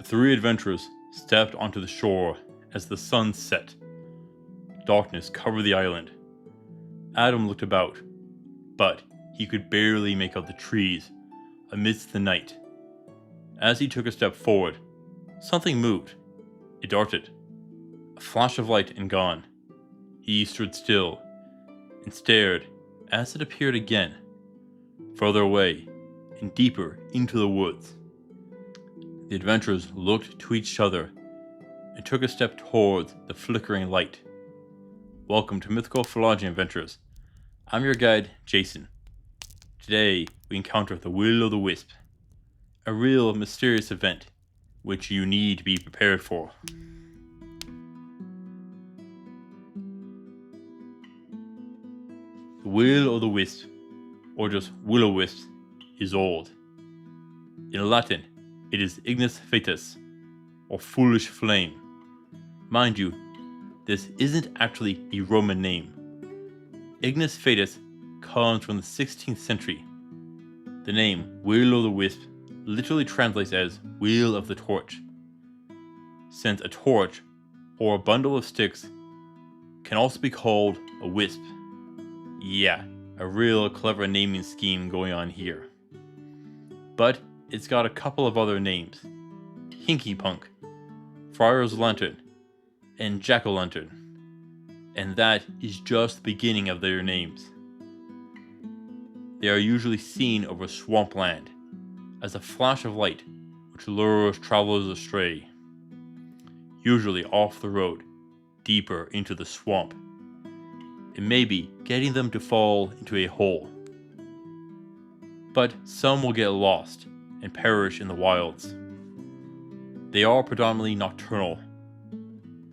The three adventurers stepped onto the shore as the sun set. Darkness covered the island. Adam looked about, but he could barely make out the trees amidst the night. As he took a step forward, something moved. It darted. A flash of light and gone. He stood still and stared as it appeared again, further away and deeper into the woods. The adventurers looked to each other and took a step towards the flickering light. Welcome to Mythical Phylogeny Adventures. I'm your guide, Jason. Today, we encounter the Will-O-The-Wisp, a real mysterious event which you need to be prepared for. The Will-O-The-Wisp, or just Will-O-Wisp, is old. In Latin, it is Ignis Fatuus, or foolish flame. Mind you, this isn't actually a Roman name. Ignis Fatuus comes from the 16th century. The name Will-O-The-Wisp literally translates as Wheel of the Torch, since a torch, or a bundle of sticks, can also be called a wisp. Yeah, a real clever naming scheme going on here. But it's got a couple of other names: Hinky Punk, Friar's Lantern, and Jack-O-Lantern. And that is just the beginning of their names. They are usually seen over swampland as a flash of light which lures travelers astray, usually off the road, deeper into the swamp, and maybe getting them to fall into a hole. But some will get lost and perish in the wilds. They are predominantly nocturnal,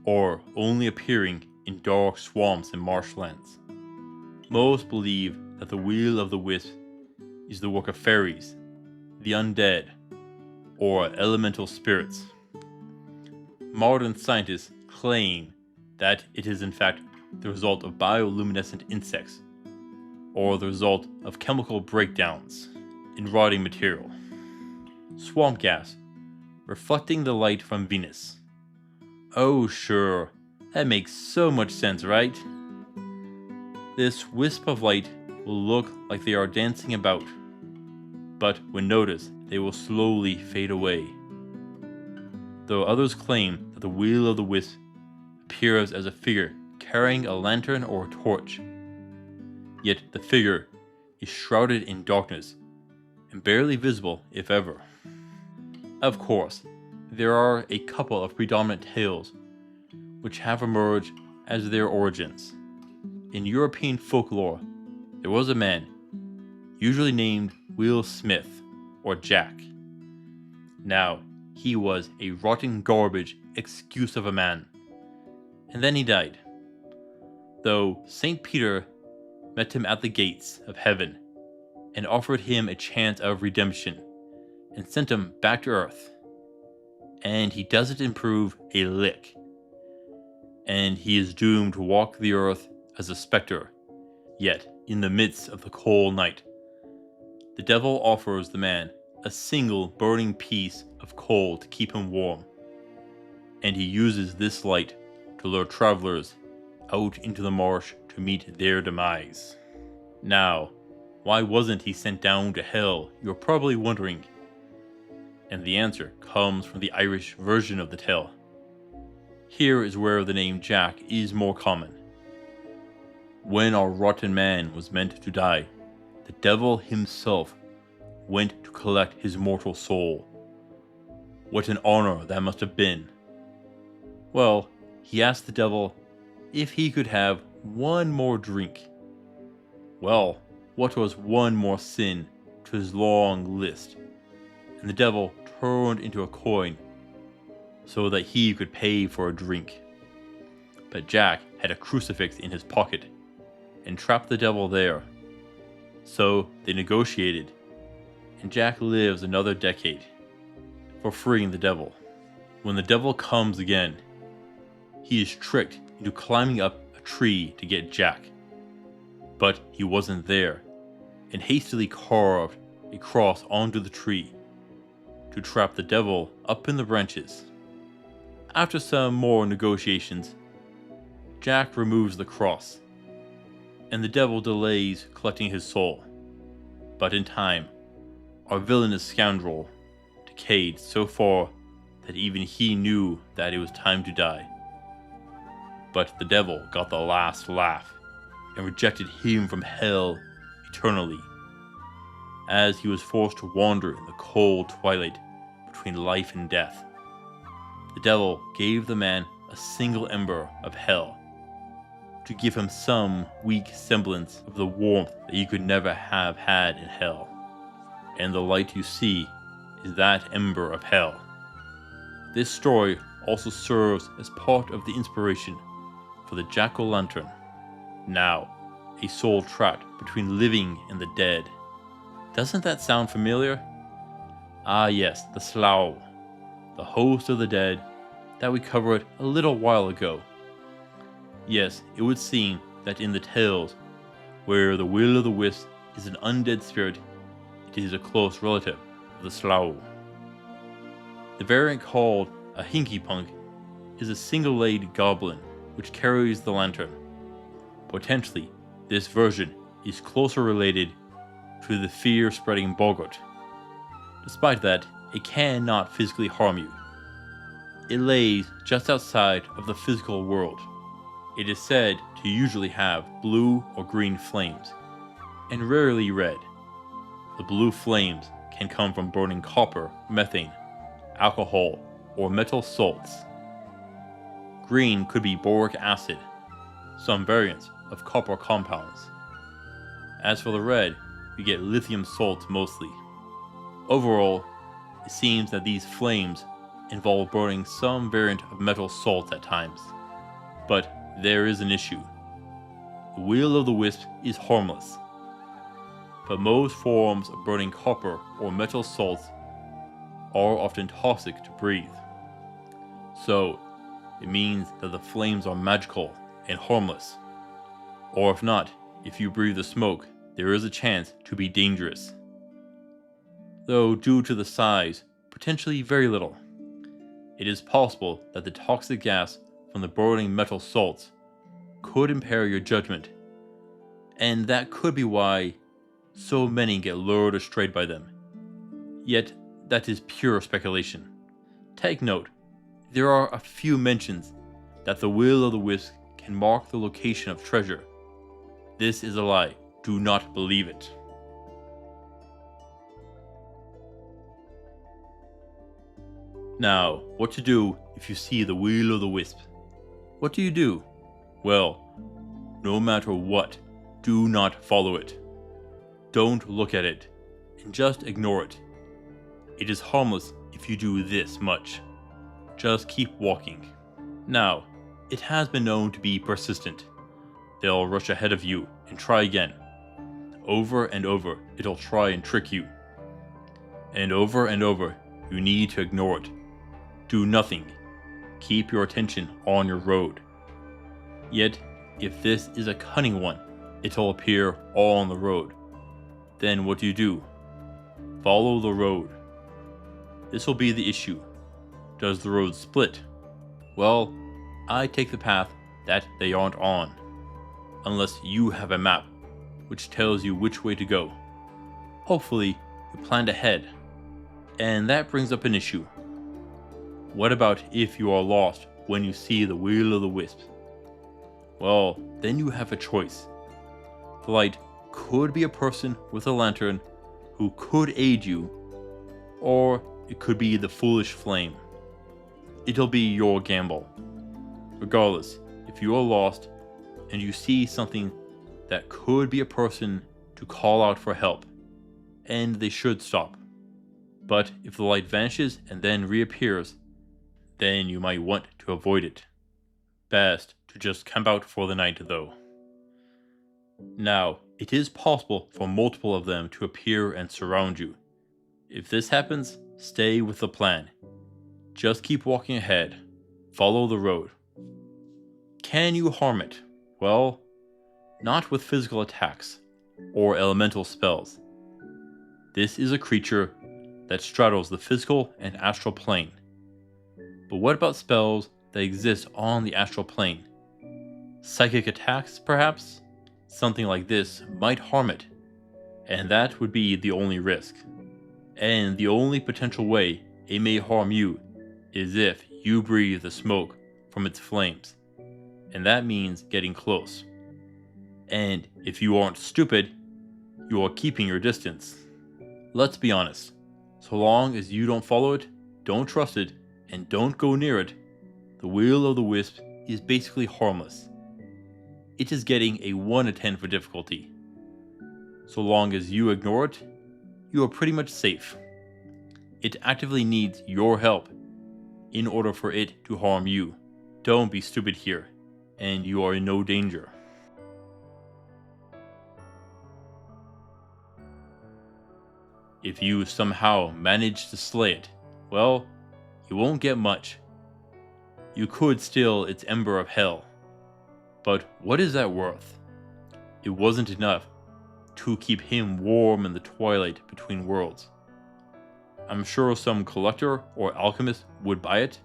or only appearing in dark swamps and marshlands. Most believe that the Will-O-The-Wisp is the work of fairies, the undead, or elemental spirits. Modern scientists claim that it is in fact the result of bioluminescent insects, or the result of chemical breakdowns in rotting material. Swamp gas, reflecting the light from Venus. Oh sure, that makes so much sense, right? This wisp of light will look like they are dancing about, but when noticed, they will slowly fade away. Though others claim that the Will-O-The-Wisp appears as a figure carrying a lantern or a torch, yet the figure is shrouded in darkness and barely visible if ever. Of course, there are a couple of predominant tales which have emerged as their origins. In European folklore, there was a man, usually named Will Smith, or Jack. Now, he was a rotten garbage excuse of a man, and then he died. Though St. Peter met him at the gates of heaven and offered him a chance of redemption and sent him back to earth. And he doesn't improve a lick. And he is doomed to walk the earth as a specter. Yet, in the midst of the cold night, the devil offers the man a single burning piece of coal to keep him warm. And he uses this light to lure travelers out into the marsh to meet their demise. Now, why wasn't he sent down to hell, you're probably wondering. And the answer comes from the Irish version of the tale. Here is where the name Jack is more common. When our rotten man was meant to die, the devil himself went to collect his mortal soul. What an honor that must have been. Well, he asked the devil if he could have one more drink. Well, what was one more sin to his long list? And the devil turned into a coin so that he could pay for a drink. But Jack had a crucifix in his pocket and trapped the devil there. So they negotiated, and Jack lives another decade for freeing the devil. When the devil comes again, he is tricked into climbing up a tree to get Jack. But he wasn't there, and hastily carved a cross onto the tree to trap the devil up in the branches. After some more negotiations, Jack removes the cross, and the devil delays collecting his soul. But in time, our villainous scoundrel decayed so far that even he knew that it was time to die. But the devil got the last laugh and rejected him from hell eternally, as he was forced to wander in the cold twilight between life and death. The devil gave the man a single ember of hell to give him some weak semblance of the warmth that he could never have had in hell. And the light you see is that ember of hell. This story also serves as part of the inspiration for the jack-o'-lantern, now a soul trapped between living and the dead. Doesn't that sound familiar? Ah yes, the Slough, the host of the dead that we covered a little while ago. Yes, it would seem that in the tales where the Will-O-The-Wisp is an undead spirit, it is a close relative of the Slough. The variant called a Hinky-Punk is a single-legged goblin which carries the lantern. Potentially, this version is closer related to the fear-spreading boggart. Despite that, it cannot physically harm you. It lays just outside of the physical world. It is said to usually have blue or green flames, and rarely red. The blue flames can come from burning copper, methane, alcohol, or metal salts. Green could be boric acid, some variants of copper compounds. As for the red, we get lithium salts mostly. Overall, it seems that these flames involve burning some variant of metal salts at times. But there is an issue. The Will-O-The-Wisp is harmless, but most forms of burning copper or metal salts are often toxic to breathe. So, it means that the flames are magical and harmless. Or if not, if you breathe the smoke, there is a chance to be dangerous. Though due to the size, potentially very little. It is possible that the toxic gas from the burning metal salts could impair your judgment, and that could be why so many get lured astray by them. Yet, that is pure speculation. Take note, there are a few mentions that the Will-O-The-Wisp can mark the location of treasure. This is a lie. Do not believe it. Now, what to do if you see the Will-O-The-Wisp? What do you do? Well, no matter what, do not follow it. Don't look at it, and just ignore it. It is harmless if you do this much. Just keep walking. Now, it has been known to be persistent. They'll rush ahead of you and try again. Over and over, it'll try and trick you. And over, you need to ignore it. Do nothing. Keep your attention on your road. Yet, if this is a cunning one, it'll appear all on the road. Then what do? Follow the road. This will be the issue. Does the road split? Well, I take the path that they aren't on. Unless you have a map which tells you which way to go. Hopefully, you planned ahead. And that brings up an issue. What about if you are lost when you see the Will-O-The-Wisp? Well, then you have a choice. The light could be a person with a lantern who could aid you, or it could be the foolish flame. It'll be your gamble. Regardless, if you are lost and you see something that could be a person to call out for help, and they should stop. But if the light vanishes and then reappears, then you might want to avoid it. Best to just camp out for the night though. Now, it is possible for multiple of them to appear and surround you. If this happens, stay with the plan. Just keep walking ahead. Follow the road. Can you harm it? Well, not with physical attacks or elemental spells. This is a creature that straddles the physical and astral plane. But what about spells that exist on the astral plane? Psychic attacks, perhaps? Something like this might harm it, and that would be the only risk. And the only potential way it may harm you is if you breathe the smoke from its flames, and that means getting close. And if you aren't stupid, you are keeping your distance. Let's be honest, so long as you don't follow it, don't trust it, and don't go near it, the Will-O-The-Wisp is basically harmless. It is getting a 1 to 10 for difficulty. So long as you ignore it, you are pretty much safe. It actively needs your help in order for it to harm you. Don't be stupid here, and you are in no danger. If you somehow manage to slay it, well, you won't get much. You could steal its ember of hell. But what is that worth? It wasn't enough to keep him warm in the twilight between worlds. I'm sure some collector or alchemist would buy it.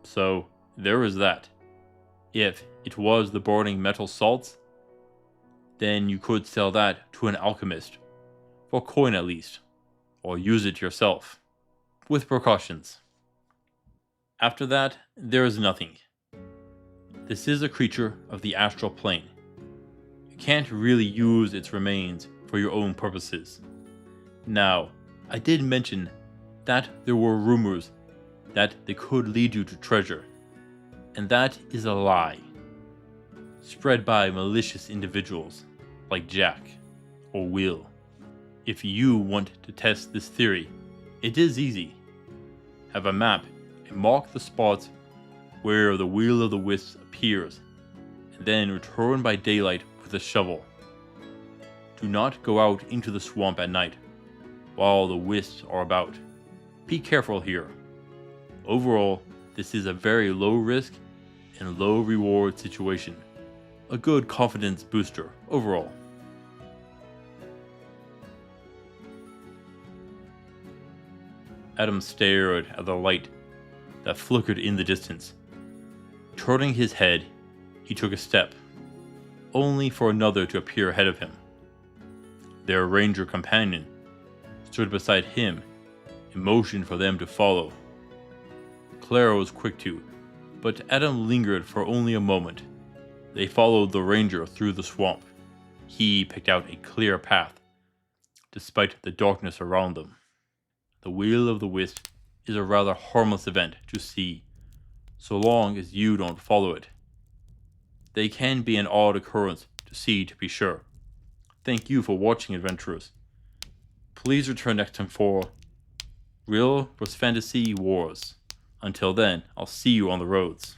So there is that. If it was the burning metal salts, then you could sell that to an alchemist, for coin at least, or use it yourself, with precautions. After that, there is nothing. This is a creature of the astral plane. You can't really use its remains for your own purposes. Now, I did mention that there were rumors that they could lead you to treasure, and that is a lie, spread by malicious individuals like Jack or Will. If you want to test this theory, it is easy. Have a map and mark the spots where the Will-O-The-Wisp appears, and then return by daylight with a shovel. Do not go out into the swamp at night while the wisps are about. Be careful here. Overall, this is a very low risk and low reward situation. A good confidence booster overall. Adam stared at the light that flickered in the distance. Turning his head, he took a step, only for another to appear ahead of him. Their ranger companion stood beside him and motioned for them to follow. Clara was quick to, but Adam lingered for only a moment. They followed the ranger through the swamp. He picked out a clear path, despite the darkness around them. The Will-O-The-Wisp is a rather harmless event to see, so long as you don't follow it. They can be an odd occurrence to see, to be sure. Thank you for watching, adventurers. Please return next time for Real vs. Fantasy Wars. Until then, I'll see you on the roads.